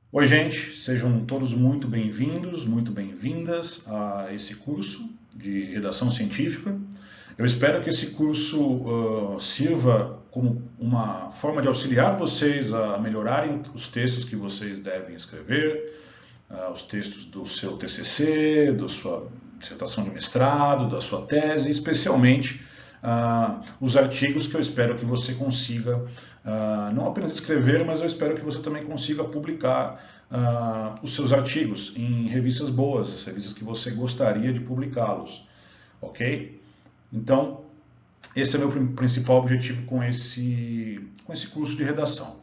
Oi, gente, sejam todos muito bem-vindos, muito bem-vindas a esse curso de redação científica. Eu espero que esse curso sirva como uma forma de auxiliar vocês a melhorarem os textos que vocês devem escrever, os textos do seu TCC, da sua dissertação de mestrado, da sua tese, especialmente os artigos que eu espero que você consiga não apenas escrever, mas eu espero que você também consiga publicar os seus artigos em revistas boas, revistas que você gostaria de publicá-los, ok? Então, esse é o meu principal objetivo com esse curso de redação.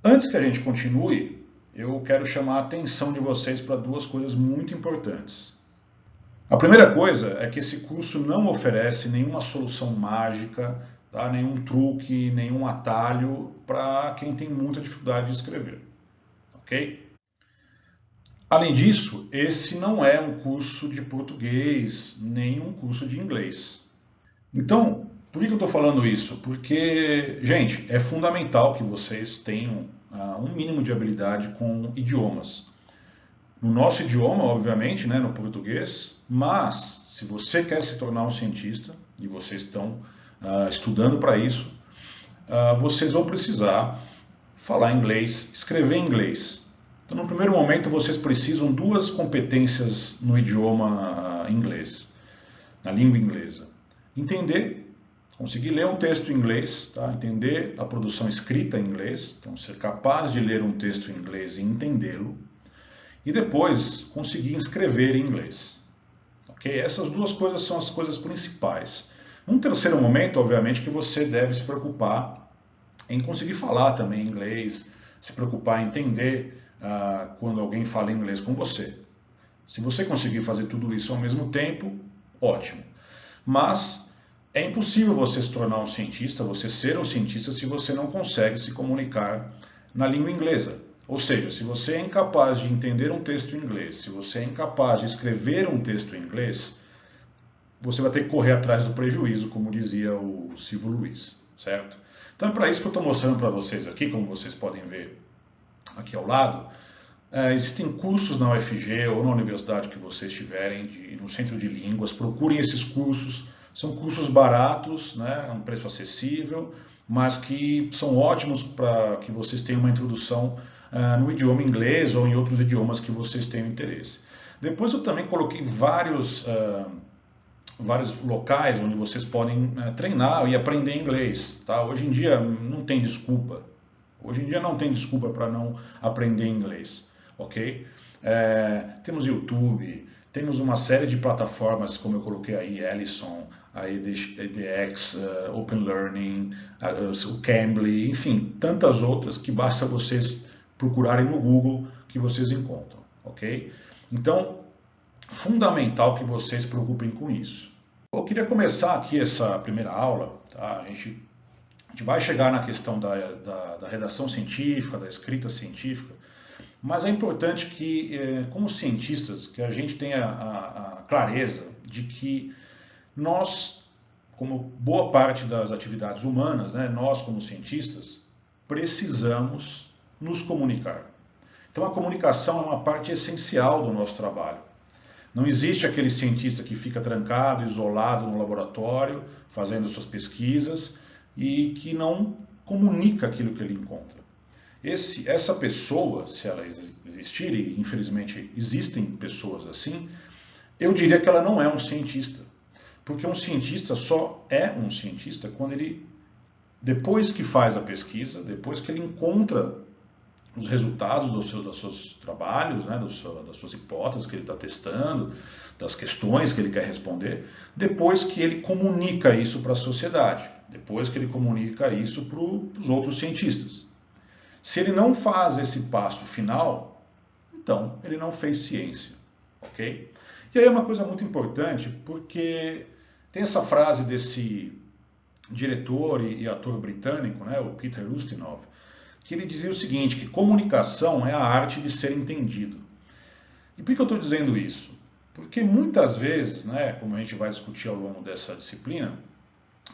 Antes que a gente continue, eu quero chamar a atenção de vocês para duas coisas muito importantes. A primeira coisa é que esse curso não oferece nenhuma solução mágica, tá? Nenhum truque, nenhum atalho para quem tem muita dificuldade de escrever, ok? Além disso, esse não é um curso de português, nem um curso de inglês. Então, por que eu estou falando isso? Porque, gente, é fundamental que vocês tenham um mínimo de habilidade com idiomas. No nosso idioma, obviamente, né, no português, mas se você quer se tornar um cientista, e vocês estão estudando para isso, vocês vão precisar falar inglês, escrever inglês. Então, no primeiro momento, vocês precisam duas competências no idioma inglês, na língua inglesa. Entender, conseguir ler um texto em inglês, tá? Entender a produção escrita em inglês, então ser capaz de ler um texto em inglês e entendê-lo, e depois conseguir escrever em inglês. Okay? Essas duas coisas são as coisas principais. Num terceiro momento, obviamente, que você deve se preocupar em conseguir falar também inglês, se preocupar em entender quando alguém fala inglês com você. Se você conseguir fazer tudo isso ao mesmo tempo, ótimo. Mas é impossível você se tornar um cientista, você ser um cientista, se você não consegue se comunicar na língua inglesa. Ou seja, se você é incapaz de entender um texto em inglês, se você é incapaz de escrever um texto em inglês, você vai ter que correr atrás do prejuízo, como dizia o Silvio Luiz, certo? Então é para isso que eu estou mostrando para vocês aqui, como vocês podem ver aqui ao lado. Existem cursos na UFG ou na universidade que vocês estiverem, no centro de línguas, procurem esses cursos. São cursos baratos, né, a um preço acessível, mas que são ótimos para que vocês tenham uma introdução no idioma inglês ou em outros idiomas que vocês tenham interesse. Depois eu também coloquei vários locais onde vocês podem treinar e aprender inglês. Tá? Hoje em dia não tem desculpa. Hoje em dia não tem desculpa para não aprender inglês, ok? Temos YouTube, temos uma série de plataformas, como eu coloquei aí, Ellison, a edX, Open Learning, o Cambly, enfim, tantas outras que basta vocês procurarem no Google que vocês encontram, ok? Então, fundamental que vocês se preocupem com isso. Eu queria começar aqui essa primeira aula, tá? A gente vai chegar na questão da redação científica, da escrita científica, mas é importante que, como cientistas, que a gente tenha a clareza de que nós, como boa parte das atividades humanas, né, nós como cientistas, precisamos nos comunicar. Então a comunicação é uma parte essencial do nosso trabalho. Não existe aquele cientista que fica trancado, isolado no laboratório, fazendo suas pesquisas e que não comunica aquilo que ele encontra. Essa pessoa, se ela existir, e infelizmente existem pessoas assim, eu diria que ela não é um cientista. Porque um cientista só é um cientista quando ele, depois que faz a pesquisa, depois que ele encontra os resultados dos seus trabalhos, né, das suas hipóteses que ele está testando, das questões que ele quer responder, depois que ele comunica isso para a sociedade, depois que ele comunica isso para os outros cientistas. Se ele não faz esse passo final, então ele não fez ciência, ok? E aí é uma coisa muito importante, porque tem essa frase desse diretor e ator britânico, né, o Peter Ustinov, que ele dizia o seguinte, que comunicação é a arte de ser entendido. E por que eu estou dizendo isso? Porque muitas vezes, né, como a gente vai discutir ao longo dessa disciplina,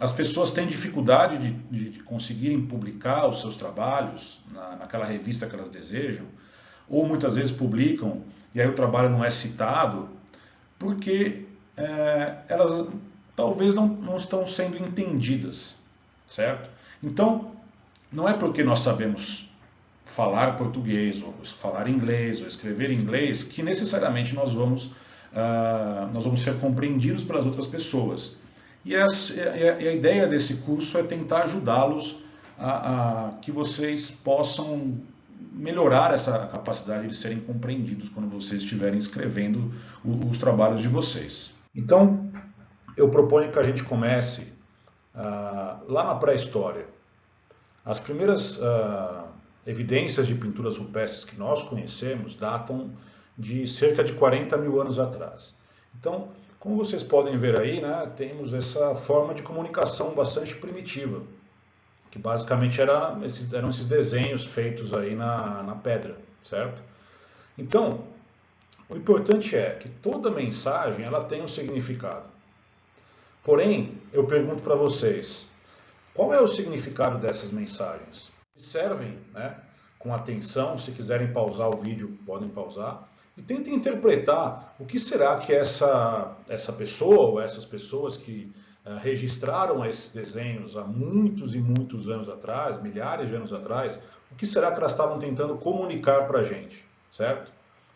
as pessoas têm dificuldade de conseguirem publicar os seus trabalhos naquela revista que elas desejam, ou muitas vezes publicam e aí o trabalho não é citado, porque elas talvez não estão sendo entendidas, certo? Então, não é porque nós sabemos falar português, ou falar inglês, ou escrever inglês, que necessariamente nós vamos ser compreendidos pelas outras pessoas. E a ideia desse curso é tentar ajudá-los a que vocês possam melhorar essa capacidade de serem compreendidos quando vocês estiverem escrevendo os trabalhos de vocês. Então, eu proponho que a gente comece lá na pré-história. As primeiras evidências de pinturas rupestres que nós conhecemos datam de cerca de 40 mil anos atrás. Então, como vocês podem ver aí, né, temos essa forma de comunicação bastante primitiva, que basicamente eram esses desenhos feitos aí na pedra, certo? Então, o importante é que toda mensagem ela tem um significado. Porém, eu pergunto para vocês, qual é o significado dessas mensagens? Observem, né, com atenção, se quiserem pausar o vídeo, podem pausar, e tentem interpretar o que será que essa pessoa ou essas pessoas que registraram esses desenhos há muitos e muitos anos atrás, milhares de anos atrás, o que será que elas estavam tentando comunicar para a gente, certo?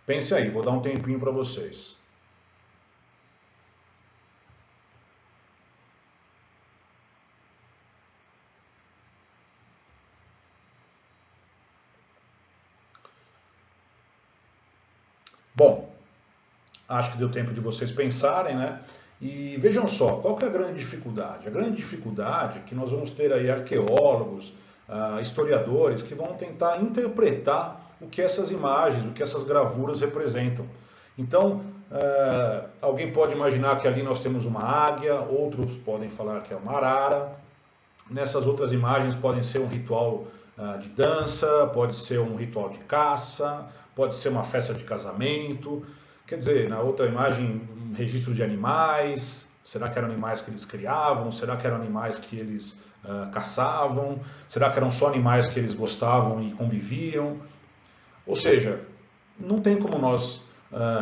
Pense aí, vou dar um tempinho para vocês. Bom, acho que deu tempo de vocês pensarem, né? E vejam só, qual que é a grande dificuldade? A grande dificuldade é que nós vamos ter aí arqueólogos, historiadores que vão tentar interpretar o que essas imagens, o que essas gravuras representam. Então, alguém pode imaginar que ali nós temos uma águia, outros podem falar que é uma arara. Nessas outras imagens podem ser um ritual de dança, pode ser um ritual de caça, pode ser uma festa de casamento. Quer dizer, na outra imagem, um registro de animais. Será que eram animais que eles criavam? Será que eram animais que eles caçavam? Será que eram só animais que eles gostavam e conviviam? Ou seja, não tem como nós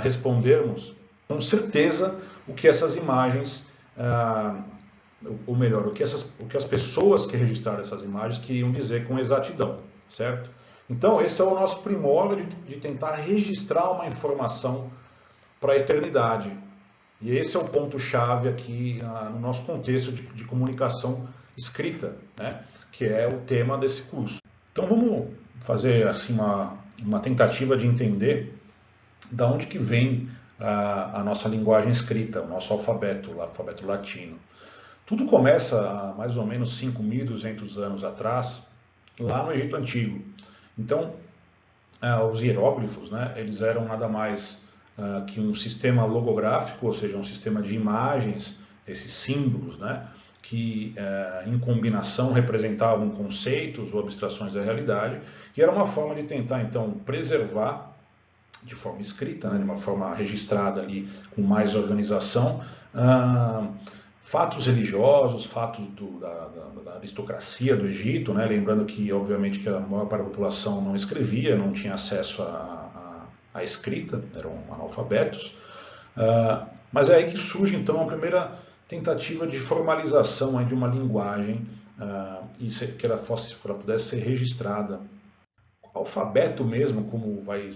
respondermos com certeza o que essas imagens, ou melhor, o que as pessoas que registraram essas imagens queriam dizer com exatidão, certo? Então, esse é o nosso primórdio de tentar registrar uma informação para a eternidade. E esse é o ponto-chave aqui no nosso contexto de comunicação escrita, né? Que é o tema desse curso. Então vamos fazer assim uma tentativa de entender da onde que vem a nossa linguagem escrita, o nosso alfabeto, o alfabeto latino. Tudo começa há mais ou menos 5.200 anos atrás, lá no Egito Antigo. Então, os hieróglifos, né, eles eram nada mais que um sistema logográfico, ou seja, um sistema de imagens, esses símbolos, né, que em combinação representavam conceitos ou abstrações da realidade, e era uma forma de tentar, então, preservar de forma escrita, né, de uma forma registrada ali, com mais organização, fatos religiosos, fatos da aristocracia do Egito, né, lembrando que, obviamente, que a maior parte da população não escrevia, não tinha acesso à escrita, eram analfabetos, mas é aí que surge, então, a primeira tentativa de formalização de uma linguagem que ela pudesse ser registrada. O alfabeto mesmo, como vai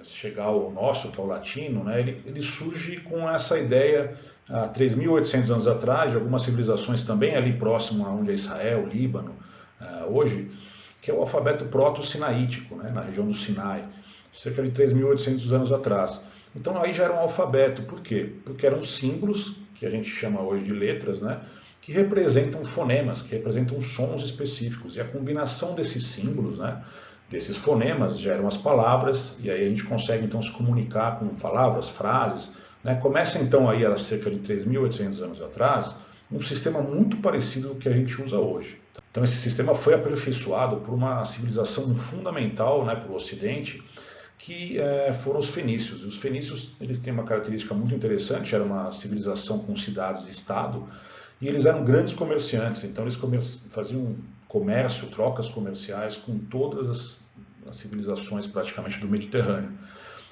chegar ao nosso, que é o latino, né, ele surge com essa ideia há 3.800 anos atrás, de algumas civilizações também ali próximo a onde é Israel, Líbano, hoje, que é o alfabeto proto-sinaítico, né, na região do Sinai, cerca de 3.800 anos atrás. Então aí já era um alfabeto. Por quê? Porque eram símbolos, que a gente chama hoje de letras, né, que representam fonemas, que representam sons específicos. E a combinação desses símbolos, né, desses fonemas, geram as palavras, e aí a gente consegue então se comunicar com palavras, frases, né? Começa então aí, há cerca de 3.800 anos atrás, um sistema muito parecido com o que a gente usa hoje. Então esse sistema foi aperfeiçoado por uma civilização fundamental, né, para o Ocidente, que foram os fenícios. E os fenícios, eles têm uma característica muito interessante, era uma civilização com cidades-estado, e eles eram grandes comerciantes, então eles faziam comércio, trocas comerciais com todas as civilizações praticamente do Mediterrâneo.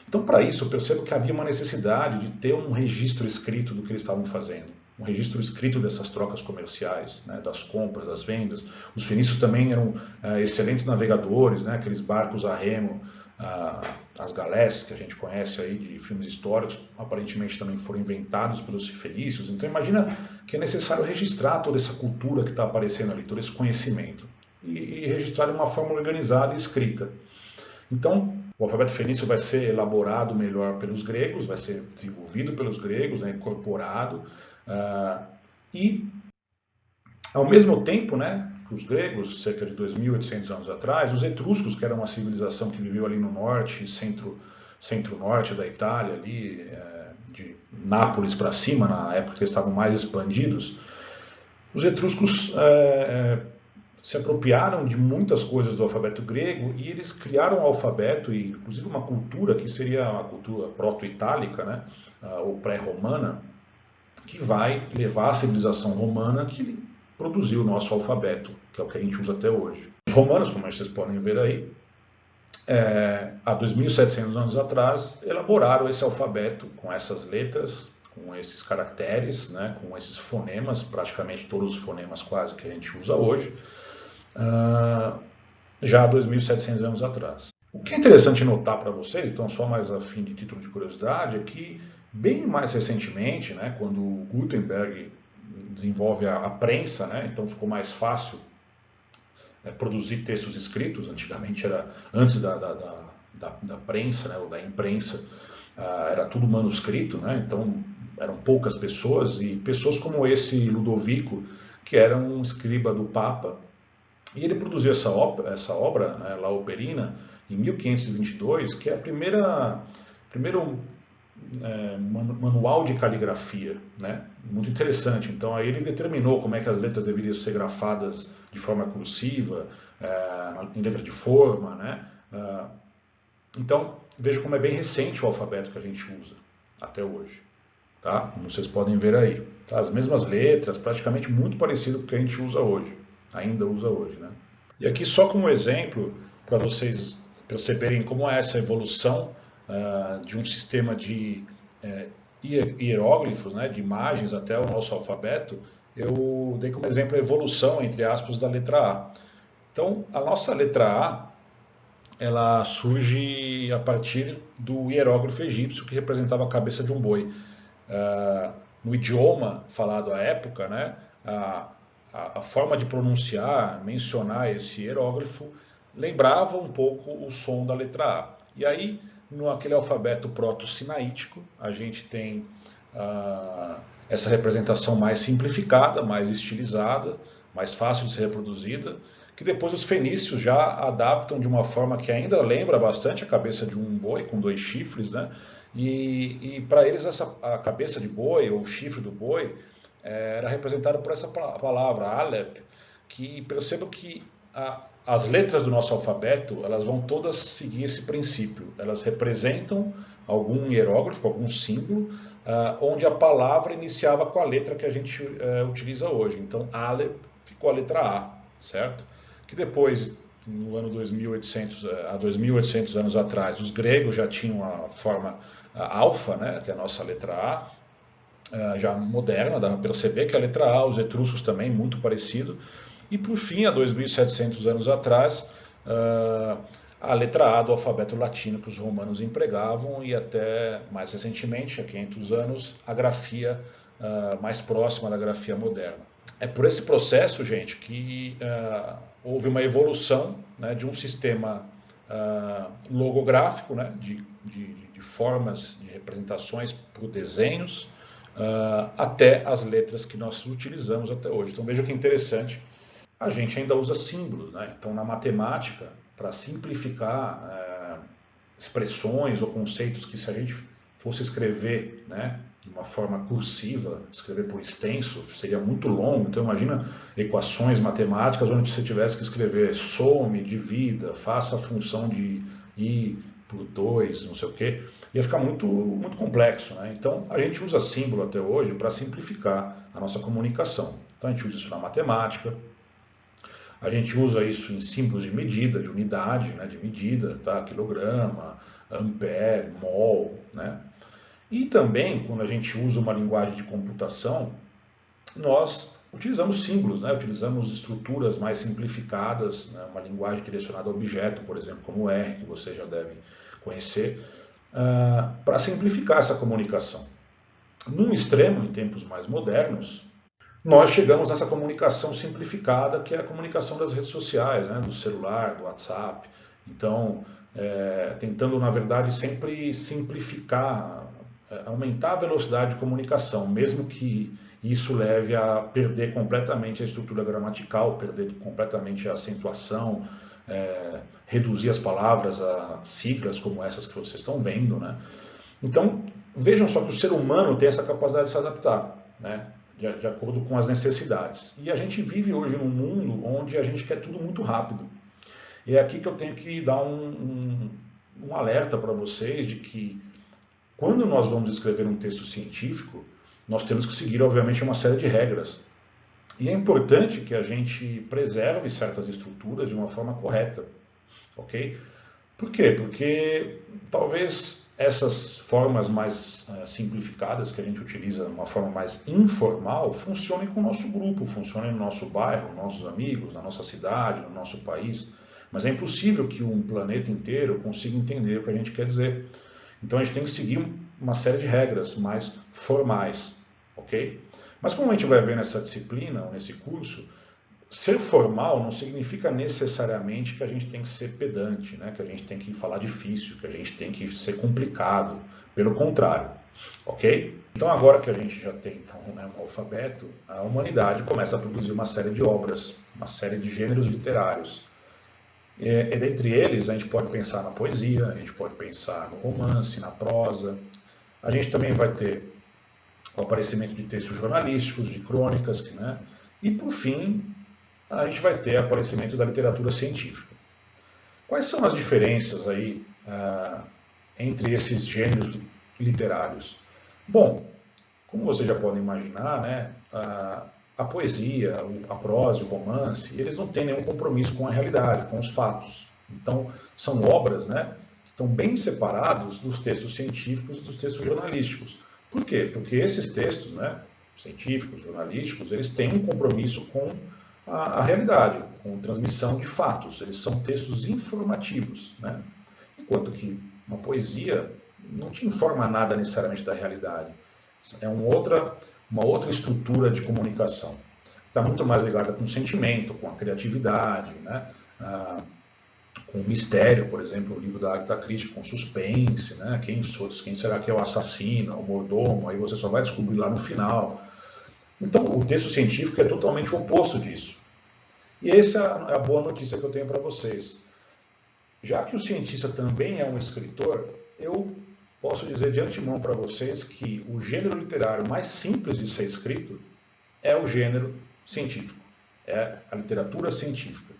Então, para isso, eu percebo que havia uma necessidade de ter um registro escrito do que eles estavam fazendo, um registro escrito dessas trocas comerciais, né, das compras, das vendas. Os fenícios também eram excelentes navegadores, né, aqueles barcos a remo, as galés que a gente conhece aí de filmes históricos, aparentemente também foram inventados pelos fenícios. Então, imagina que é necessário registrar toda essa cultura que está aparecendo ali, todo esse conhecimento, e registrar de uma forma organizada e escrita. Então, o alfabeto fenício vai ser elaborado melhor pelos gregos, vai ser desenvolvido pelos gregos, né, incorporado, e, ao mesmo tempo, né, que os gregos, cerca de 2.800 anos atrás, os etruscos, que era uma civilização que viveu ali no norte, centro-norte da Itália, ali, de Nápoles para cima, na época que eles estavam mais expandidos, os etruscos se apropriaram de muitas coisas do alfabeto grego e eles criaram um alfabeto e inclusive uma cultura que seria a cultura proto-itálica, né, ou pré-romana, que vai levar a civilização romana que produziu o nosso alfabeto, que é o que a gente usa até hoje. Os romanos, como vocês podem ver aí, há 2.700 anos atrás, elaboraram esse alfabeto com essas letras, com esses caracteres, né, com esses fonemas, praticamente todos os fonemas quase que a gente usa hoje, já há 2.700 anos atrás. O que é interessante notar para vocês, então só mais a fim de título de curiosidade, é que bem mais recentemente, né, quando o Gutenberg desenvolve a prensa, né, então ficou mais fácil produzir textos escritos. Antigamente era antes da prensa, né, ou da imprensa, era tudo manuscrito, né, então eram poucas pessoas, e pessoas como esse Ludovico, que era um escriba do Papa, e ele produziu essa obra, né, La Operina, em 1522, que é primeiro manual de caligrafia, né? Muito interessante. Então aí ele determinou como é que as letras deveriam ser grafadas de forma cursiva, em letra de forma, né? Então veja como é bem recente o alfabeto que a gente usa até hoje, tá? Como vocês podem ver aí, tá? As mesmas letras, praticamente muito parecido com o que a gente usa hoje, ainda usa hoje, né? E aqui só como exemplo para vocês perceberem como é essa evolução de um sistema de hieróglifos, né, de imagens até o nosso alfabeto. Eu dei como exemplo a evolução, entre aspas, da letra A. Então, a nossa letra A, ela surge a partir do hieróglifo egípcio, que representava a cabeça de um boi. No idioma falado à época, né, a forma de pronunciar, mencionar esse hieróglifo, lembrava um pouco o som da letra A. E aí, naquele alfabeto proto-sinaítico, a gente tem essa representação mais simplificada, mais estilizada, mais fácil de ser reproduzida, que depois os fenícios já adaptam de uma forma que ainda lembra bastante a cabeça de um boi, com 2 chifres, né? E para eles a cabeça de boi, ou o chifre do boi, era representada por essa palavra, Aleph, que percebam que as letras do nosso alfabeto, elas vão todas seguir esse princípio. Elas representam algum hieróglifo, algum símbolo, onde a palavra iniciava com a letra que a gente utiliza hoje. Então, Aleph ficou a letra A, certo? Que depois, no ano 2800, há 2.800 anos atrás, os gregos já tinham a forma alfa, né, que é a nossa letra A, já moderna, dá para perceber que a letra A, os etruscos também, muito parecido. E por fim, há 2.700 anos atrás, a letra A do alfabeto latino que os romanos empregavam, e até mais recentemente, há 500 anos, a grafia mais próxima da grafia moderna. É por esse processo, gente, que houve uma evolução, né, de um sistema logográfico, né, de formas, de representações por desenhos, até as letras que nós utilizamos até hoje. Então veja que interessante, a gente ainda usa símbolos, né? Então na matemática, para simplificar expressões ou conceitos que, se a gente fosse escrever, né, de uma forma cursiva, escrever por extenso, seria muito longo. Então imagina equações matemáticas onde você tivesse que escrever some, divida, faça a função de i por 2, não sei o quê. Ia ficar muito, muito complexo, né? Então a gente usa símbolo até hoje para simplificar, a nossa comunicação. Então a gente usa isso na matemática, a gente usa isso em símbolos de medida, de unidade, né, de medida, tá? Quilograma, ampere, mol, né? E também, quando a gente usa uma linguagem de computação, nós utilizamos símbolos, né? Utilizamos estruturas mais simplificadas, né? Uma linguagem direcionada a objeto, por exemplo, como o R, que você já deve conhecer, para simplificar essa comunicação. Num extremo, em tempos mais modernos, nós chegamos nessa comunicação simplificada, que é a comunicação das redes sociais, né? Do celular, do WhatsApp. Então, tentando, na verdade, sempre simplificar, aumentar a velocidade de comunicação, mesmo que isso leve a perder completamente a estrutura gramatical, perder completamente a acentuação, reduzir as palavras a siglas como essas que vocês estão vendo, né? Então, vejam só que o ser humano tem essa capacidade de se adaptar, né? De acordo com as necessidades. E a gente vive hoje num mundo onde a gente quer tudo muito rápido. E é aqui que eu tenho que dar um alerta para vocês de que quando nós vamos escrever um texto científico, nós temos que seguir, obviamente, uma série de regras. E é importante que a gente preserve certas estruturas de uma forma correta, ok? Por quê? Porque talvez essas formas mais simplificadas que a gente utiliza de uma forma mais informal funcionem com o nosso grupo, funcionem no nosso bairro, nossos amigos, na nossa cidade, no nosso país. Mas é impossível que um planeta inteiro consiga entender o que a gente quer dizer. Então a gente tem que seguir uma série de regras mais formais, ok? Mas como a gente vai ver nessa disciplina, nesse curso, ser formal não significa necessariamente que a gente tem que ser pedante, né? Que a gente tem que falar difícil, que a gente tem que ser complicado. Pelo contrário, ok? Então agora que a gente já tem então, um alfabeto, a humanidade começa a produzir uma série de obras, uma série de gêneros literários. E dentre eles a gente pode pensar na poesia, a gente pode pensar no romance, na prosa. A gente também vai ter o aparecimento de textos jornalísticos, de crônicas, né? E por fim, a gente vai ter o aparecimento da literatura científica. Quais são as diferenças aí entre esses gêneros literários? Bom, como vocês já podem imaginar, né, a poesia, a prosa, o romance, eles não têm nenhum compromisso com a realidade, com os fatos. Então, são obras, né, que estão bem separados dos textos científicos e dos textos jornalísticos. Por quê? Porque esses textos, né, científicos, jornalísticos, eles têm um compromisso com a realidade, com transmissão de fatos. Eles são textos informativos, né? Enquanto que uma poesia não te informa nada necessariamente da realidade. É uma outra estrutura de comunicação. Está muito mais ligada com o sentimento, com a criatividade, né? Com o mistério, por exemplo, o livro da Agatha Christie, com suspense, né? Quem será que é o assassino, o mordomo, aí você só vai descobrir lá no final. Então, o texto científico é totalmente o oposto disso. E essa é a boa notícia que eu tenho para vocês. Já que o cientista também é um escritor, eu posso dizer de antemão para vocês que o gênero literário mais simples de ser escrito é o gênero científico, é a literatura científica.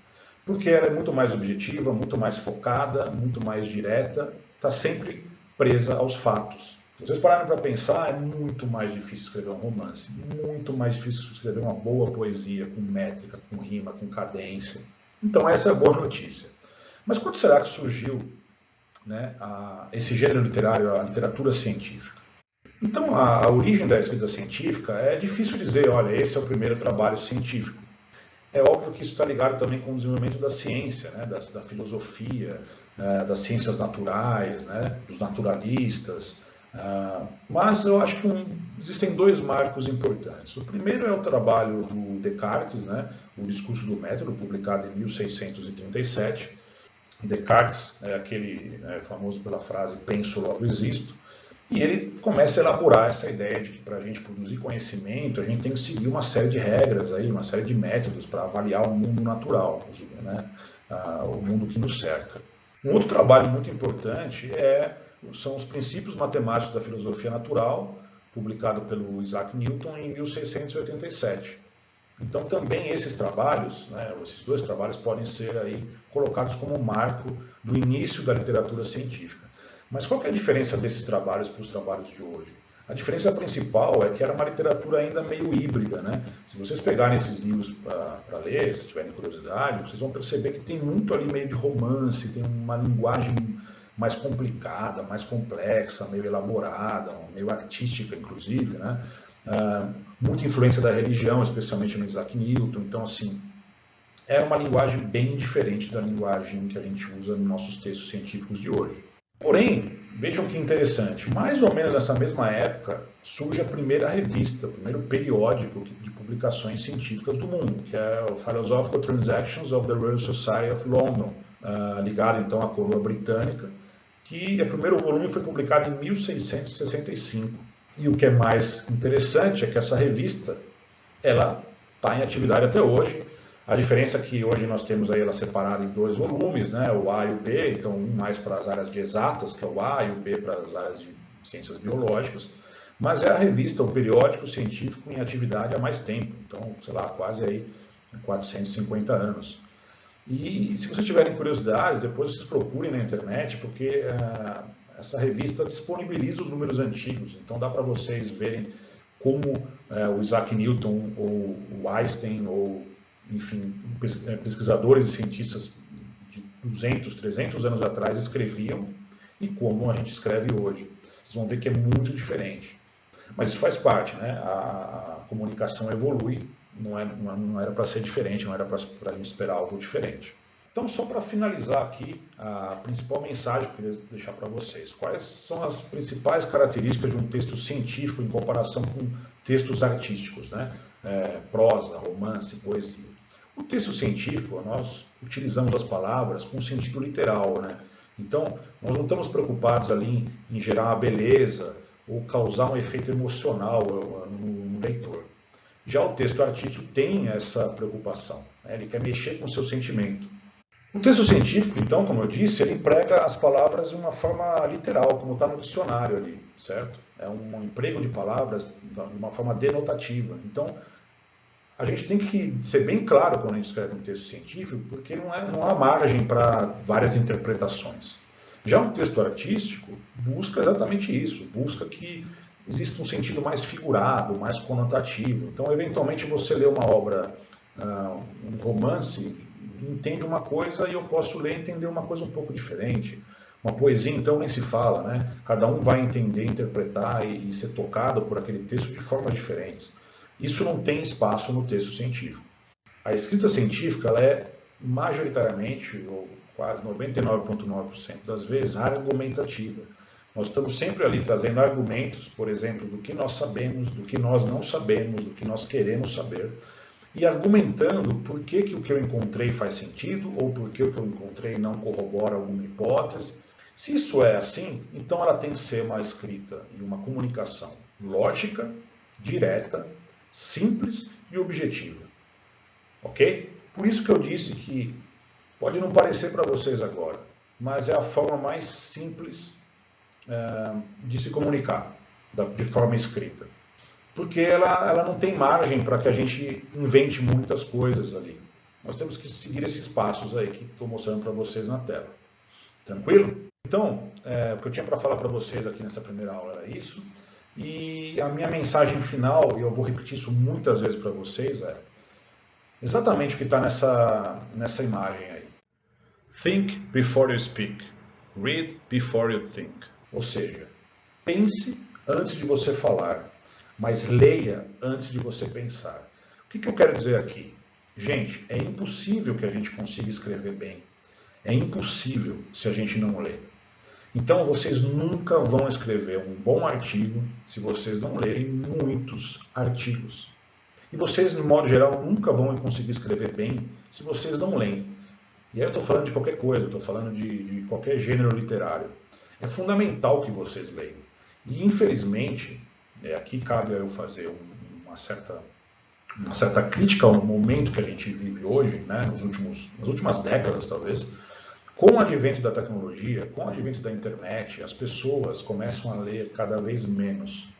Porque ela é muito mais objetiva, muito mais focada, muito mais direta, está sempre presa aos fatos. Se vocês pararem para pensar, é muito mais difícil escrever um romance, muito mais difícil escrever uma boa poesia, com métrica, com rima, com cadência. Então essa é a boa notícia. Mas quando será que surgiu, né, esse gênero literário, a literatura científica? Então a origem da escrita científica é difícil dizer, olha, esse é o primeiro trabalho científico. É óbvio que isso está ligado também com o desenvolvimento da ciência, né, da filosofia, das ciências naturais, né, dos naturalistas. Mas eu acho que existem dois marcos importantes. O primeiro é o trabalho do Descartes, né, o Discurso do Método, publicado em 1637. Descartes é aquele famoso pela frase penso, logo existo, e ele começa a elaborar essa ideia de que para a gente produzir conhecimento, a gente tem que seguir uma série de regras, aí, uma série de métodos para avaliar o mundo natural, né, o mundo que nos cerca. Um outro trabalho muito importante são os Princípios Matemáticos da Filosofia Natural, publicado pelo Isaac Newton em 1687. Então também esses trabalhos, né, esses dois trabalhos podem ser aí colocados como um marco do início da literatura científica. Mas qual que é a diferença desses trabalhos para os trabalhos de hoje? A diferença principal é que era uma literatura ainda meio híbrida, né? Se vocês pegarem esses livros para ler, se tiverem curiosidade, vocês vão perceber que tem muito ali meio de romance, tem uma linguagem mais complicada, mais complexa, meio elaborada, meio artística, inclusive, né? Muita influência da religião, especialmente no Isaac Newton. Então, assim, era uma linguagem bem diferente da linguagem que a gente usa nos nossos textos científicos de hoje. Porém, vejam que interessante, mais ou menos nessa mesma época surge a primeira revista, o primeiro periódico de publicações científicas do mundo, que é o Philosophical Transactions of the Royal Society of London, ligado então à coroa britânica, que o primeiro volume foi publicado em 1665. E o que é mais interessante é que essa revista ela está em atividade até hoje. A diferença é que hoje nós temos aí ela separada em 2 volumes, né? O A e o B, então um mais para as áreas de exatas, que é o A, e o B para as áreas de ciências biológicas, mas é a revista, o periódico científico em atividade há mais tempo, então, sei lá, quase aí 450 anos. E se vocês tiverem curiosidades, depois vocês procurem na internet, porque essa revista disponibiliza os números antigos, então dá para vocês verem como o Isaac Newton, ou o Einstein, ou enfim, pesquisadores e cientistas de 200, 300 anos atrás escreviam e como a gente escreve hoje. Vocês vão ver que é muito diferente. Mas isso faz parte, né? A comunicação evolui, não era para ser diferente, não era para a gente esperar algo diferente. Então, só para finalizar aqui, a principal mensagem que eu queria deixar para vocês. Quais são as principais características de um texto científico em comparação com textos artísticos, né? Prosa, romance, poesia. O texto científico, nós utilizamos as palavras com sentido literal, né? Então, nós não estamos preocupados ali em gerar uma beleza ou causar um efeito emocional no leitor. Já o texto artístico tem essa preocupação, né? Ele quer mexer com o seu sentimento. O texto científico, então, como eu disse, ele emprega as palavras de uma forma literal, como está no dicionário ali, certo? É um emprego de palavras de uma forma denotativa. Então, a gente tem que ser bem claro quando a gente escreve um texto científico, porque não há margem para várias interpretações. Já um texto artístico busca exatamente isso, busca que exista um sentido mais figurado, mais conotativo. Então, eventualmente, você lê uma obra, um romance, entende uma coisa e eu posso ler e entender uma coisa um pouco diferente. Uma poesia, então, nem se fala, né? Cada um vai entender, interpretar e ser tocado por aquele texto de formas diferentes. Isso não tem espaço no texto científico. A escrita científica ela é majoritariamente, ou quase 99,9% das vezes, argumentativa. Nós estamos sempre ali trazendo argumentos, por exemplo, do que nós sabemos, do que nós não sabemos, do que nós queremos saber, e argumentando por que o que eu encontrei faz sentido, ou por que o que eu encontrei não corrobora alguma hipótese. Se isso é assim, então ela tem que ser uma escrita e uma comunicação lógica, direta, simples e objetiva. Ok? Por isso que eu disse que pode não parecer para vocês agora, mas é a forma mais simples de se comunicar, de forma escrita. Porque ela não tem margem para que a gente invente muitas coisas ali. Nós temos que seguir esses passos aí que estou mostrando para vocês na tela. Tranquilo? Então, o que eu tinha para falar para vocês aqui nessa primeira aula era isso. E a minha mensagem final, e eu vou repetir isso muitas vezes para vocês, é exatamente o que está nessa imagem aí. Think before you speak. Read before you think. Ou seja, pense antes de você falar, mas leia antes de você pensar. O que eu quero dizer aqui? Gente, é impossível que a gente consiga escrever bem. É impossível se a gente não ler. Então, vocês nunca vão escrever um bom artigo se vocês não lerem muitos artigos. E vocês, no modo geral, nunca vão conseguir escrever bem se vocês não leem. E aí eu estou falando de qualquer coisa, estou falando de qualquer gênero literário. É fundamental que vocês leiam. E, infelizmente, aqui cabe a eu fazer uma certa crítica ao momento que a gente vive hoje, né, nas últimas décadas, talvez. Com o advento da tecnologia, com o advento da internet, as pessoas começam a ler cada vez menos.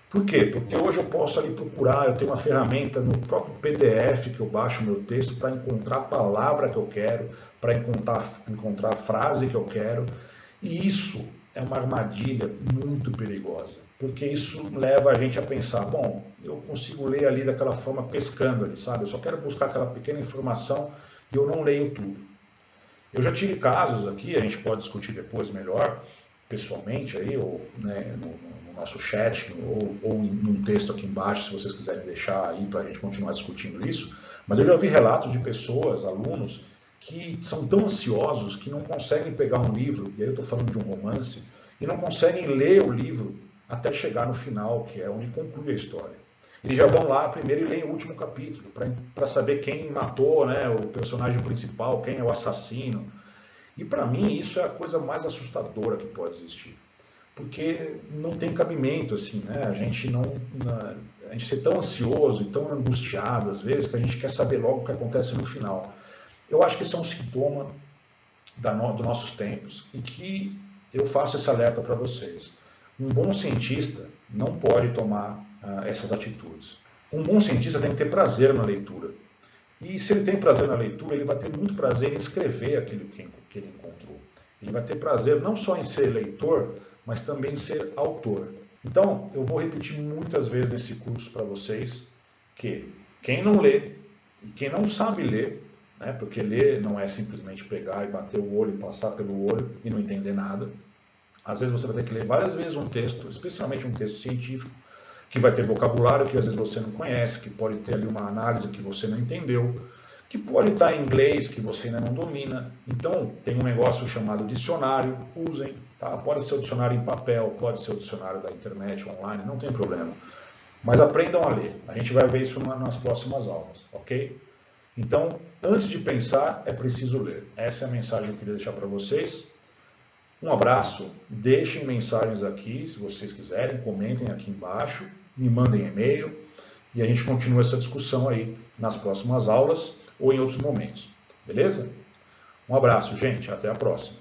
Por quê? Porque hoje eu posso ali procurar, eu tenho uma ferramenta no próprio PDF que eu baixo o meu texto para encontrar a palavra que eu quero, para encontrar a frase que eu quero. E isso é uma armadilha muito perigosa. porque isso leva a gente a pensar, bom, eu consigo ler ali daquela forma pescando ali, sabe? Eu só quero buscar aquela pequena informação e eu não leio tudo. Eu já tive casos aqui, a gente pode discutir depois melhor, pessoalmente aí, ou né, no nosso chat, ou num texto aqui embaixo, se vocês quiserem deixar aí para a gente continuar discutindo isso, mas eu já vi relatos de pessoas, alunos, que são tão ansiosos que não conseguem pegar um livro, e aí eu estou falando de um romance, e não conseguem ler o livro até chegar no final, que é onde conclui a história. Eles já vão lá primeiro e leem o último capítulo, para saber quem matou, né, o personagem principal, quem é o assassino. E para mim isso é a coisa mais assustadora que pode existir. Porque não tem cabimento, assim, né? A gente ser tão ansioso e tão angustiado, às vezes, que a gente quer saber logo o que acontece no final. Eu acho que isso é um sintoma dos nossos tempos e que eu faço esse alerta para vocês. Um bom cientista não pode tomar essas atitudes. Um bom cientista tem que ter prazer na leitura. E se ele tem prazer na leitura, ele vai ter muito prazer em escrever aquilo que ele encontrou. Ele vai ter prazer não só em ser leitor, mas também em ser autor. Então, eu vou repetir muitas vezes nesse curso para vocês que quem não lê e quem não sabe ler, né, porque ler não é simplesmente pegar e bater o olho, passar pelo olho e não entender nada. Às vezes você vai ter que ler várias vezes um texto, especialmente um texto científico, que vai ter vocabulário que às vezes você não conhece, que pode ter ali uma análise que você não entendeu, que pode estar em inglês que você ainda não domina. Então, tem um negócio chamado dicionário, usem, tá? Pode ser o dicionário em papel, pode ser o dicionário da internet, online, não tem problema. Mas aprendam a ler. A gente vai ver isso nas próximas aulas, ok? Então, antes de pensar, é preciso ler. Essa é a mensagem que eu queria deixar para vocês. Um abraço, deixem mensagens aqui, se vocês quiserem, comentem aqui embaixo, me mandem e-mail e a gente continua essa discussão aí nas próximas aulas ou em outros momentos, beleza? Um abraço, gente, até a próxima.